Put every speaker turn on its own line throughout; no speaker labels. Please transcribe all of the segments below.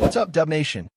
What's up, Dub Nation?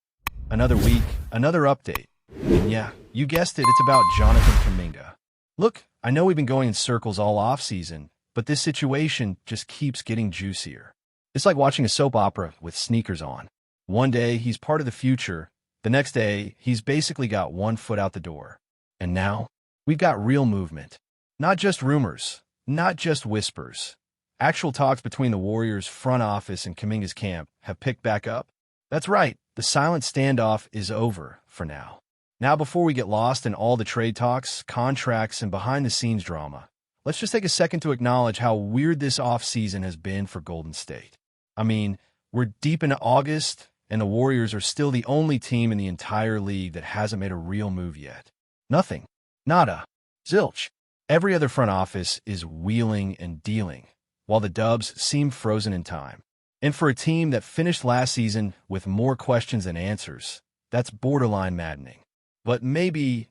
Another week, another update. And yeah, you guessed it, it's about Jonathan Kuminga. Look, I know we've been going in circles all off-season, but this situation just keeps getting juicier. It's like watching a soap opera with sneakers on. One day, he's part of the future. The next day, he's basically got one foot out the door. And now, we've got real movement. Not just rumors, not just whispers. Actual talks between the Warriors' front office and Kuminga's camp have picked back up. That's right, the silent standoff is over for now. Now, before we get lost in all the trade talks, contracts, and behind-the-scenes drama, let's just take a second to acknowledge how weird this offseason has been for Golden State. I mean, we're deep into August, and the Warriors are still the only team in the entire league that hasn't made a real move yet. Nothing. Nada. Zilch. Every other front office is wheeling and dealing, while the Dubs seem frozen in time. And for a team that finished last season with more questions than answers, that's borderline maddening. But maybe,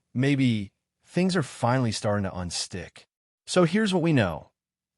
things are finally starting to unstick. So here's what we know.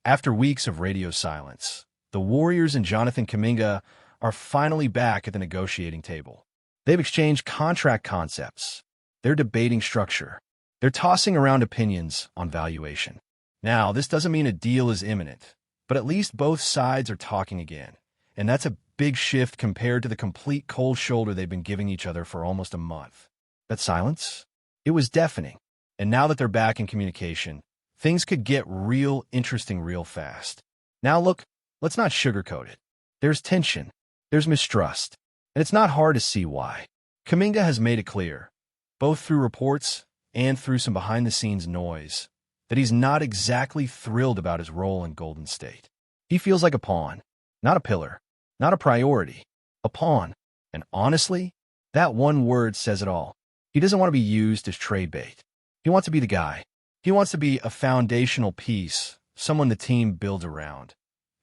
After weeks of radio silence, the Warriors and Jonathan Kuminga are finally back at the negotiating table. They've exchanged contract concepts. They're debating structure. They're tossing around opinions on valuation. Now, this doesn't mean a deal is imminent, but at least both sides are talking again. And that's a big shift compared to the complete cold shoulder they've been giving each other for almost a month. That silence? It was deafening. And now that they're back in communication, things could get real interesting real fast. Now look, let's not sugarcoat it. There's tension. There's mistrust. And it's not hard to see why. Kuminga has made it clear, both through reports and through some behind-the-scenes noise, that he's not exactly thrilled about his role in Golden State. He feels like a pawn, not a pillar, not a priority, a pawn. And honestly, that one word says it all. He doesn't want to be used as trade bait. He wants to be the guy. He wants to be a foundational piece, someone the team builds around,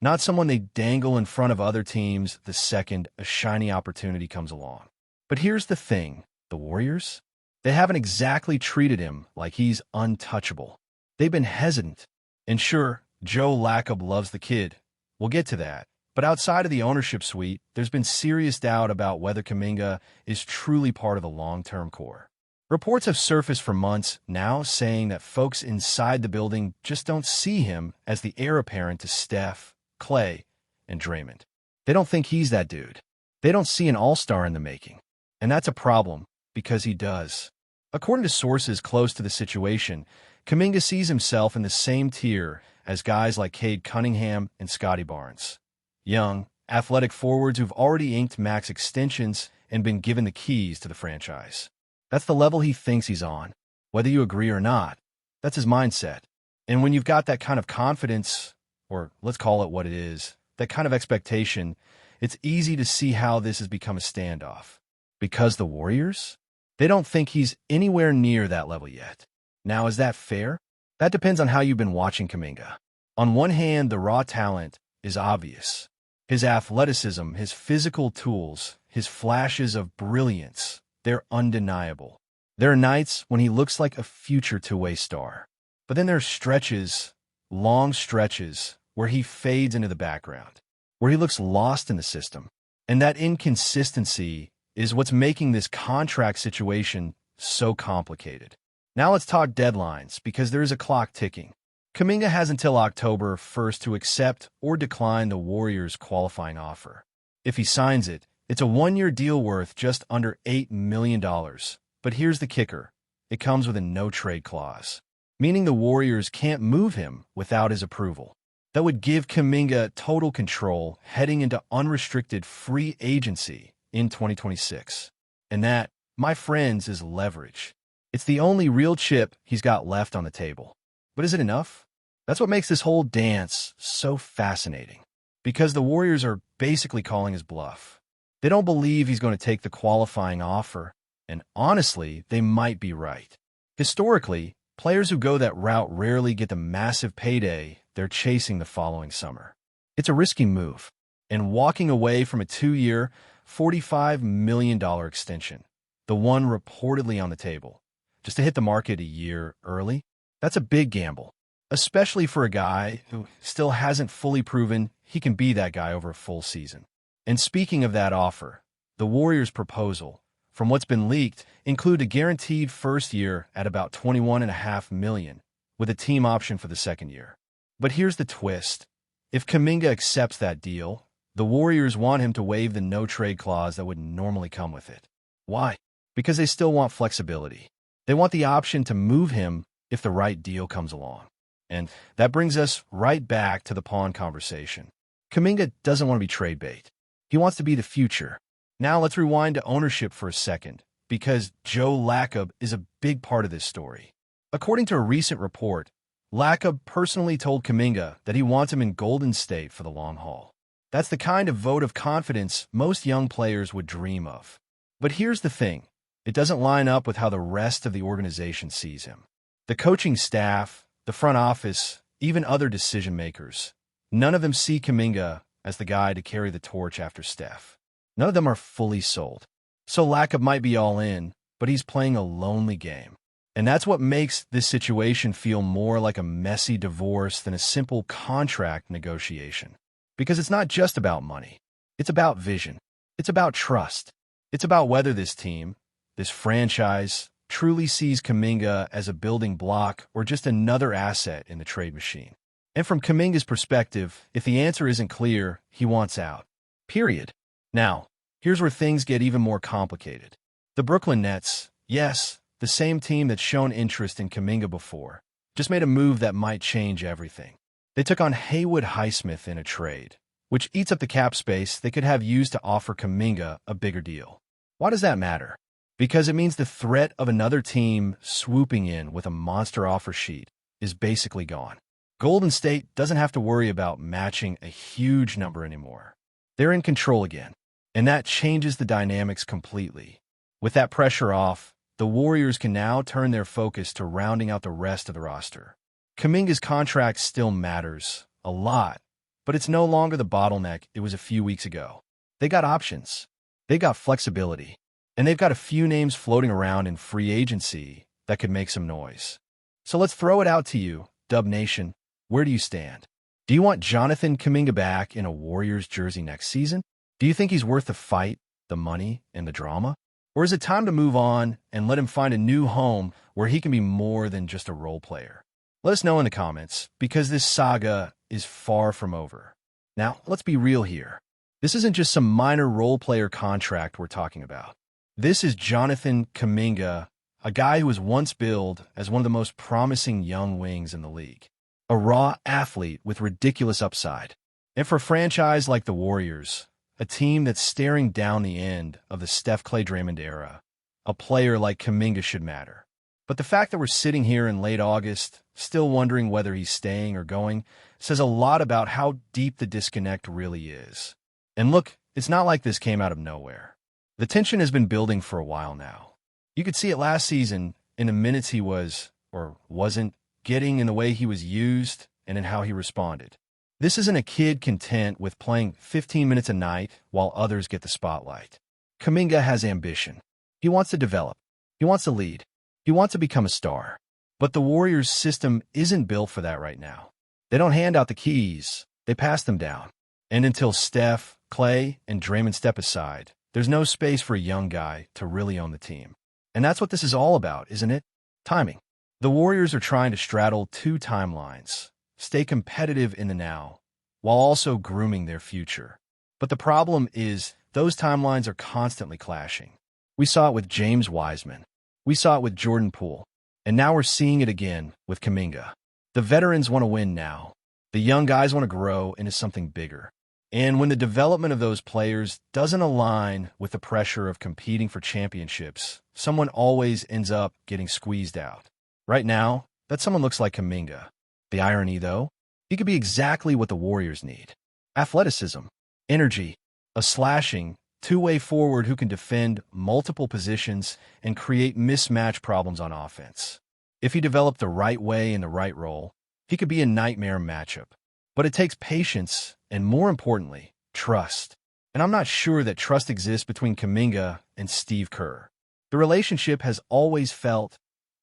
not someone they dangle in front of other teams the second a shiny opportunity comes along. But here's the thing, the Warriors, they haven't exactly treated him like he's untouchable. They've been hesitant. And sure, Joe Lacob loves the kid. We'll get to that. But outside of the ownership suite, there's been serious doubt about whether Kuminga is truly part of the long-term core. Reports have surfaced for months now saying that folks inside the building just don't see him as the heir apparent to Steph, Clay, and Draymond. They don't think he's that dude. They don't see an all-star in the making. And that's a problem, because he does. According to sources close to the situation, Kuminga sees himself in the same tier as guys like Cade Cunningham and Scotty Barnes. Young, athletic forwards who've already inked max extensions and been given the keys to the franchise. That's the level he thinks he's on. Whether you agree or not, that's his mindset. And when you've got that kind of confidence, or let's call it what it is, that kind of expectation, it's easy to see how this has become a standoff. Because the Warriors? They don't think he's anywhere near that level yet. Now, is that fair? That depends on how you've been watching Kuminga. On one hand, the raw talent is obvious. His athleticism, his physical tools, his flashes of brilliance, they're undeniable. There are nights when he looks like a future two-way star. But then there are stretches, long stretches, where he fades into the background, where he looks lost in the system. And that inconsistency is what's making this contract situation so complicated. Now let's talk deadlines, because there is a clock ticking. Kuminga has until October 1st to accept or decline the Warriors' qualifying offer. If he signs it, it's a one-year deal worth just under $8 million. But here's the kicker. It comes with a no-trade clause, meaning the Warriors can't move him without his approval. That would give Kuminga total control heading into unrestricted free agency in 2026. And that, my friends, is leverage. It's the only real chip he's got left on the table. But is it enough? That's what makes this whole dance so fascinating. Because the Warriors are basically calling his bluff. They don't believe he's going to take the qualifying offer. And honestly, they might be right. Historically, players who go that route rarely get the massive payday they're chasing the following summer. It's a risky move. And walking away from a 2-year, $45 million extension, the one reportedly on the table, just to hit the market a year early, that's a big gamble, especially for a guy who still hasn't fully proven he can be that guy over a full season. And speaking of that offer, the Warriors' proposal, from what's been leaked, include a guaranteed first year at about $21.5 million, with a team option for the second year. But here's the twist. If Kuminga accepts that deal, the Warriors want him to waive the no-trade clause that would normally come with it. Why? Because they still want flexibility. They want the option to move him if the right deal comes along. And that brings us right back to the pawn conversation. Kuminga doesn't want to be trade bait. He wants to be the future. Now let's rewind to ownership for a second, because Joe Lacob is a big part of this story. According to a recent report, Lacob personally told Kuminga that he wants him in Golden State for the long haul. That's the kind of vote of confidence most young players would dream of. But here's the thing. It doesn't line up with how the rest of the organization sees him. The coaching staff, the front office, even other decision-makers, none of them see Kuminga as the guy to carry the torch after Steph. None of them are fully sold. So Lacob might be all in, but he's playing a lonely game. And that's what makes this situation feel more like a messy divorce than a simple contract negotiation. Because it's not just about money. It's about vision. It's about trust. It's about whether this team, this franchise, truly sees Kuminga as a building block or just another asset in the trade machine. And from Kuminga's perspective, if the answer isn't clear, he wants out. Period. Now, here's where things get even more complicated. The Brooklyn Nets, yes, the same team that's shown interest in Kuminga before, just made a move that might change everything. They took on Haywood Highsmith in a trade, which eats up the cap space they could have used to offer Kuminga a bigger deal. Why does that matter? Because it means the threat of another team swooping in with a monster offer sheet is basically gone. Golden State doesn't have to worry about matching a huge number anymore. They're in control again, and that changes the dynamics completely. With that pressure off, the Warriors can now turn their focus to rounding out the rest of the roster. Kuminga's contract still matters a lot, but it's no longer the bottleneck it was a few weeks ago. They got options. They got flexibility. And they've got a few names floating around in free agency that could make some noise. So let's throw it out to you, Dub Nation. Where do you stand? Do you want Jonathan Kuminga back in a Warriors jersey next season? Do you think he's worth the fight, the money, and the drama? Or is it time to move on and let him find a new home where he can be more than just a role player? Let us know in the comments, because this saga is far from over. Now, let's be real here. This isn't just some minor role player contract we're talking about. This is Jonathan Kuminga, a guy who was once billed as one of the most promising young wings in the league. A raw athlete with ridiculous upside. And for a franchise like the Warriors, a team that's staring down the end of the Steph Clay Draymond era, a player like Kuminga should matter. But the fact that we're sitting here in late August, still wondering whether he's staying or going, says a lot about how deep the disconnect really is. And look, it's not like this came out of nowhere. The tension has been building for a while now. You could see it last season in the minutes he was, or wasn't, getting in the way he was used and in how he responded. This isn't a kid content with playing 15 minutes a night while others get the spotlight. Kuminga has ambition. He wants to develop. He wants to lead. He wants to become a star. But the Warriors' system isn't built for that right now. They don't hand out the keys. They pass them down. And until Steph, Clay, and Draymond step aside, there's no space for a young guy to really own the team. And that's what this is all about, isn't it? Timing. The Warriors are trying to straddle two timelines, stay competitive in the now, while also grooming their future. But the problem is those timelines are constantly clashing. We saw it with James Wiseman. We saw it with Jordan Poole. And now we're seeing it again with Kuminga. The veterans want to win now. The young guys want to grow into something bigger. And when the development of those players doesn't align with the pressure of competing for championships, someone always ends up getting squeezed out. Right now, that someone looks like Kuminga. The irony, though, he could be exactly what the Warriors need. Athleticism, energy, a slashing, two-way forward who can defend multiple positions and create mismatch problems on offense. If he developed the right way in the right role, he could be a nightmare matchup. But it takes patience and, more importantly, trust. And I'm not sure that trust exists between Kuminga and Steve Kerr. The relationship has always felt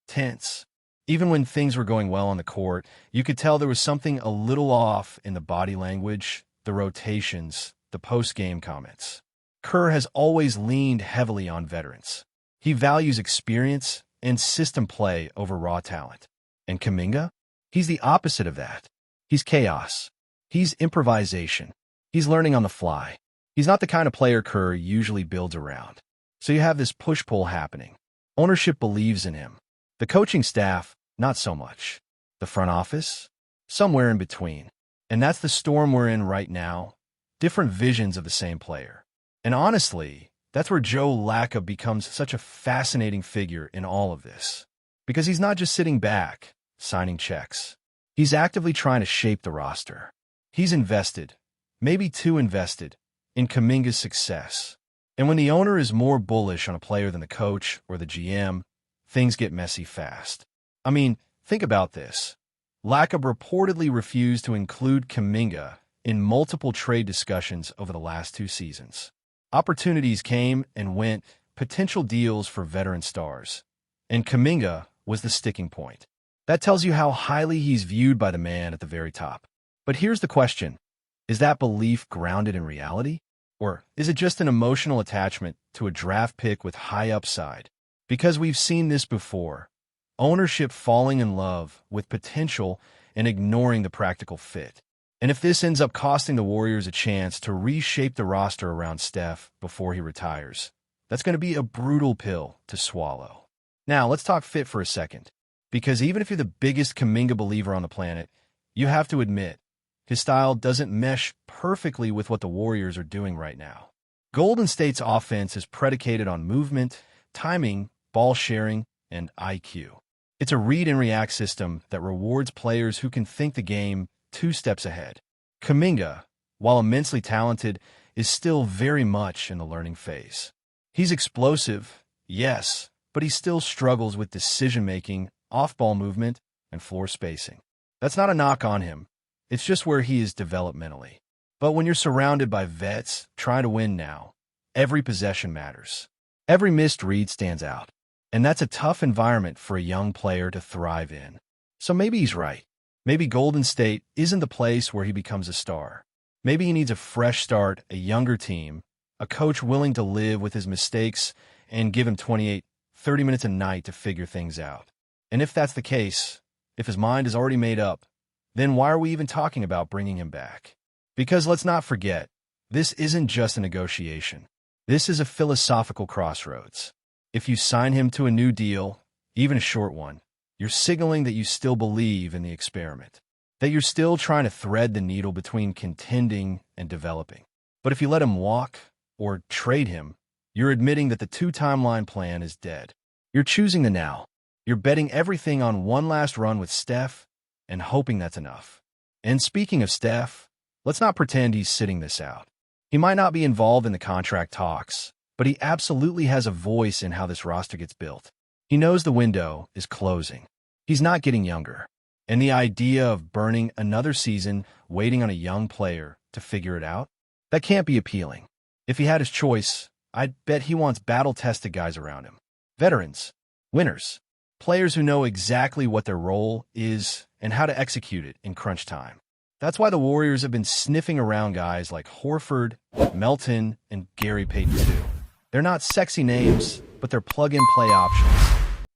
tense. Even when things were going well on the court, you could tell there was something a little off in the body language, the rotations, the post-game comments. Kerr has always leaned heavily on veterans. He values experience and system play over raw talent. And Kuminga? He's the opposite of that. He's chaos. He's improvisation. He's learning on the fly. He's not the kind of player Kerr usually builds around. So you have this push-pull happening. Ownership believes in him. The coaching staff, not so much. The front office? Somewhere in between. And that's the storm we're in right now. Different visions of the same player. And honestly, that's where Joe Lacob becomes such a fascinating figure in all of this. Because he's not just sitting back, signing checks. He's actively trying to shape the roster. He's invested, maybe too invested, in Kuminga's success. And when the owner is more bullish on a player than the coach or the GM, things get messy fast. I mean, think about this. Lacob reportedly refused to include Kuminga in multiple trade discussions over the last 2 seasons. Opportunities came and went, potential deals for veteran stars. And Kuminga was the sticking point. That tells you how highly he's viewed by the man at the very top. But here's the question. Is that belief grounded in reality? Or is it just an emotional attachment to a draft pick with high upside? Because we've seen this before. Ownership falling in love with potential and ignoring the practical fit. And if this ends up costing the Warriors a chance to reshape the roster around Steph before he retires, that's going to be a brutal pill to swallow. Now, let's talk fit for a second. Because even if you're the biggest Kuminga believer on the planet, you have to admit, his style doesn't mesh perfectly with what the Warriors are doing right now. Golden State's offense is predicated on movement, timing, ball sharing, and IQ. It's a read-and-react system that rewards players who can think the game 2 steps ahead. Kuminga, while immensely talented, is still very much in the learning phase. He's explosive, yes, but he still struggles with decision-making, off-ball movement, and floor spacing. That's not a knock on him. It's just where he is developmentally. But when you're surrounded by vets trying to win now, every possession matters. Every missed read stands out. And that's a tough environment for a young player to thrive in. So maybe he's right. Maybe Golden State isn't the place where he becomes a star. Maybe he needs a fresh start, a younger team, a coach willing to live with his mistakes and give him 28, 30 minutes a night to figure things out. And if that's the case, if his mind is already made up, then why are we even talking about bringing him back? Because let's not forget, this isn't just a negotiation. This is a philosophical crossroads. If you sign him to a new deal, even a short one, you're signaling that you still believe in the experiment, that you're still trying to thread the needle between contending and developing. But if you let him walk or trade him, you're admitting that the 2-timeline plan is dead. You're choosing the now. You're betting everything on one last run with Steph and hoping that's enough. And speaking of Steph, let's not pretend he's sitting this out. He might not be involved in the contract talks, but he absolutely has a voice in how this roster gets built. He knows the window is closing. He's not getting younger. And the idea of burning another season waiting on a young player to figure it out, that can't be appealing. If he had his choice, I'd bet he wants battle-tested guys around him. Veterans, winners, players who know exactly what their role is and how to execute it in crunch time. That's why the Warriors have been sniffing around guys like Horford, Melton, and Gary Payton too. They're not sexy names, but they're plug-and-play options.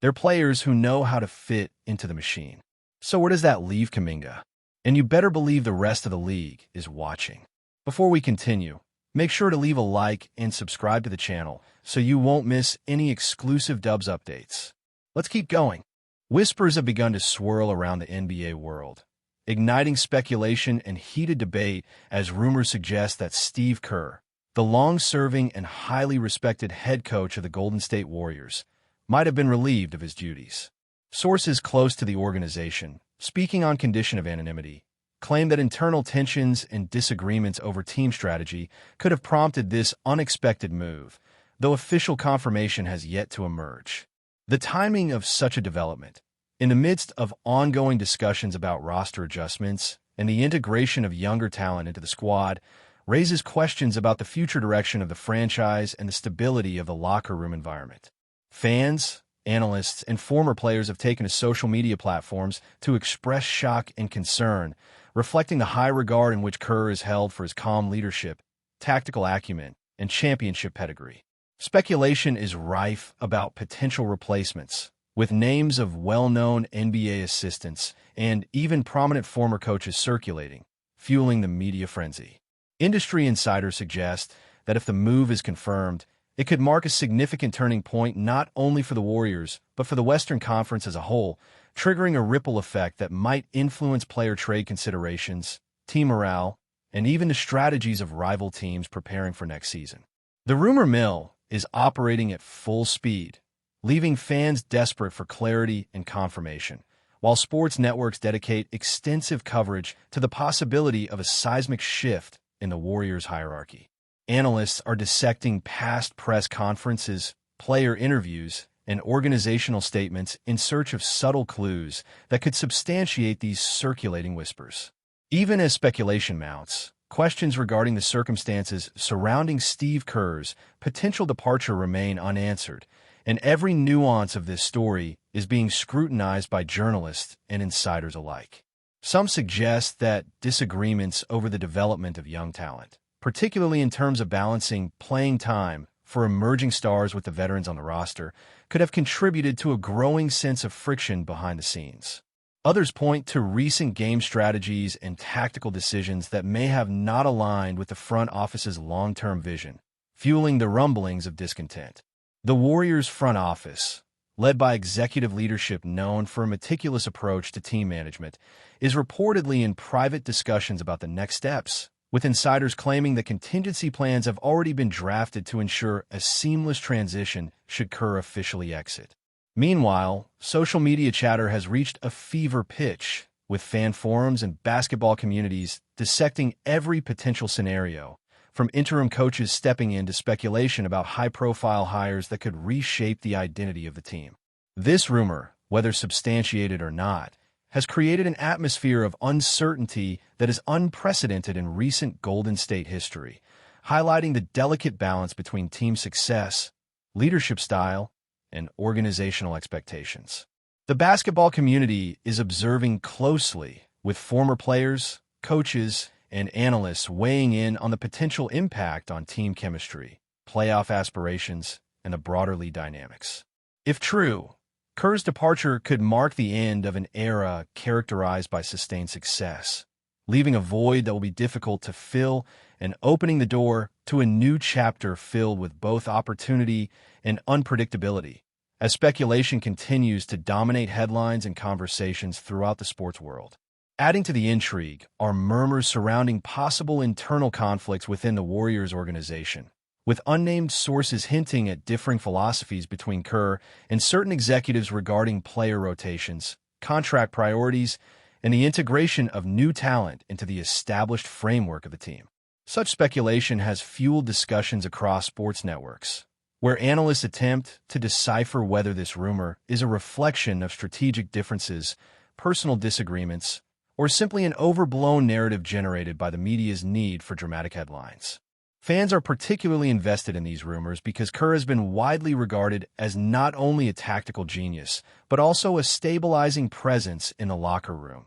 They're players who know how to fit into the machine. So where does that leave Kuminga? And you better believe the rest of the league is watching. Before we continue, make sure to leave a like and subscribe to the channel so you won't miss any exclusive Dubs updates. Let's keep going. Whispers have begun to swirl around the NBA world, igniting speculation and heated debate as rumors suggest that Steve Kerr, the long-serving and highly respected head coach of the Golden State Warriors, might have been relieved of his duties. Sources close to the organization, speaking on condition of anonymity, claim that internal tensions and disagreements over team strategy could have prompted this unexpected move, though official confirmation has yet to emerge. The timing of such a development, in the midst of ongoing discussions about roster adjustments and the integration of younger talent into the squad, raises questions about the future direction of the franchise and the stability of the locker room environment. Fans, analysts, and former players have taken to social media platforms to express shock and concern, reflecting the high regard in which Kerr is held for his calm leadership, tactical acumen, and championship pedigree. Speculation is rife about potential replacements, with names of well-known NBA assistants and even prominent former coaches circulating, fueling the media frenzy. Industry insiders suggest that if the move is confirmed, it could mark a significant turning point not only for the Warriors, but for the Western Conference as a whole, triggering a ripple effect that might influence player trade considerations, team morale, and even the strategies of rival teams preparing for next season. The rumor mill is operating at full speed, leaving fans desperate for clarity and confirmation, while sports networks dedicate extensive coverage to the possibility of a seismic shift in the Warriors' hierarchy. Analysts are dissecting past press conferences, player interviews, and organizational statements in search of subtle clues that could substantiate these circulating whispers. Even as speculation mounts, questions regarding the circumstances surrounding Steve Kerr's potential departure remain unanswered, and every nuance of this story is being scrutinized by journalists and insiders alike. Some suggest that disagreements over the development of young talent, particularly in terms of balancing playing time for emerging stars with the veterans on the roster, could have contributed to a growing sense of friction behind the scenes. Others point to recent game strategies and tactical decisions that may have not aligned with the front office's long-term vision, fueling the rumblings of discontent. The Warriors' front office, led by executive leadership known for a meticulous approach to team management, is reportedly in private discussions about the next steps, with insiders claiming that contingency plans have already been drafted to ensure a seamless transition should Kerr officially exit. Meanwhile, social media chatter has reached a fever pitch, with fan forums and basketball communities dissecting every potential scenario, from interim coaches stepping in to speculation about high-profile hires that could reshape the identity of the team. This rumor, whether substantiated or not, has created an atmosphere of uncertainty that is unprecedented in recent Golden State history, highlighting the delicate balance between team success, leadership style, and organizational expectations. The basketball community is observing closely, with former players, coaches, and analysts weighing in on the potential impact on team chemistry, playoff aspirations, and the broader league dynamics. If true, Kerr's departure could mark the end of an era characterized by sustained success, leaving a void that will be difficult to fill and opening the door to a new chapter filled with both opportunity and unpredictability, as speculation continues to dominate headlines and conversations throughout the sports world. Adding to the intrigue are murmurs surrounding possible internal conflicts within the Warriors organization, with unnamed sources hinting at differing philosophies between Kerr and certain executives regarding player rotations, contract priorities, and the integration of new talent into the established framework of the team. Such speculation has fueled discussions across sports networks, where analysts attempt to decipher whether this rumor is a reflection of strategic differences, personal disagreements, or simply an overblown narrative generated by the media's need for dramatic headlines. Fans are particularly invested in these rumors because Kerr has been widely regarded as not only a tactical genius, but also a stabilizing presence in the locker room,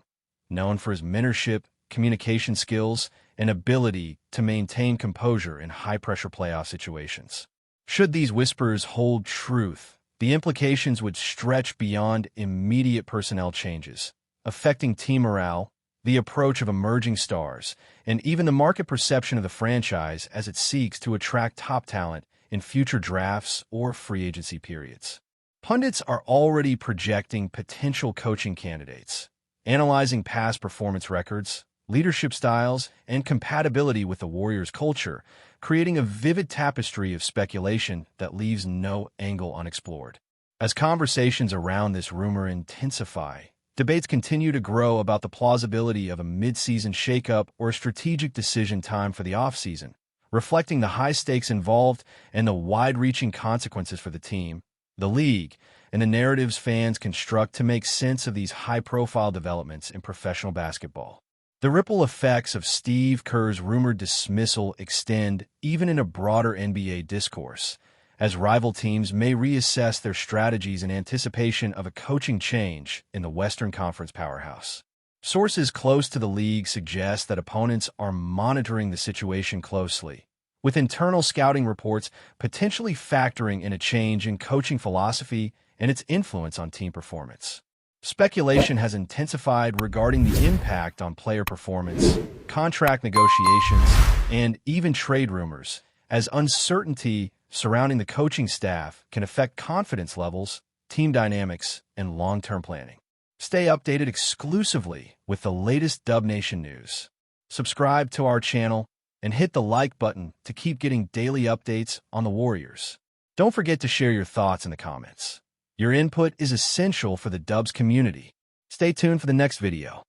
known for his mentorship, communication skills, and ability to maintain composure in high-pressure playoff situations. Should these whispers hold truth, the implications would stretch beyond immediate personnel changes, affecting team morale, the approach of emerging stars, and even the market perception of the franchise as it seeks to attract top talent in future drafts or free agency periods. Pundits are already projecting potential coaching candidates, analyzing past performance records, leadership styles, and compatibility with the Warriors' culture, creating a vivid tapestry of speculation that leaves no angle unexplored. As conversations around this rumor intensify, debates continue to grow about the plausibility of a mid-season shakeup or a strategic decision time for the offseason, reflecting the high stakes involved and the wide-reaching consequences for the team, the league, and the narratives fans construct to make sense of these high-profile developments in professional basketball. The ripple effects of Steve Kerr's rumored dismissal extend even in a broader NBA discourse, as rival teams may reassess their strategies in anticipation of a coaching change in the Western Conference powerhouse. Sources close to the league suggest that opponents are monitoring the situation closely, with internal scouting reports potentially factoring in a change in coaching philosophy and its influence on team performance. Speculation has intensified regarding the impact on player performance, contract negotiations, and even trade rumors, as uncertainty surrounding the coaching staff can affect confidence levels, team dynamics, and long-term planning. Stay updated exclusively with the latest Dub Nation news. Subscribe to our channel and hit the like button to keep getting daily updates on the Warriors. Don't forget to share your thoughts in the comments. Your input is essential for the Dubs community. Stay tuned for the next video.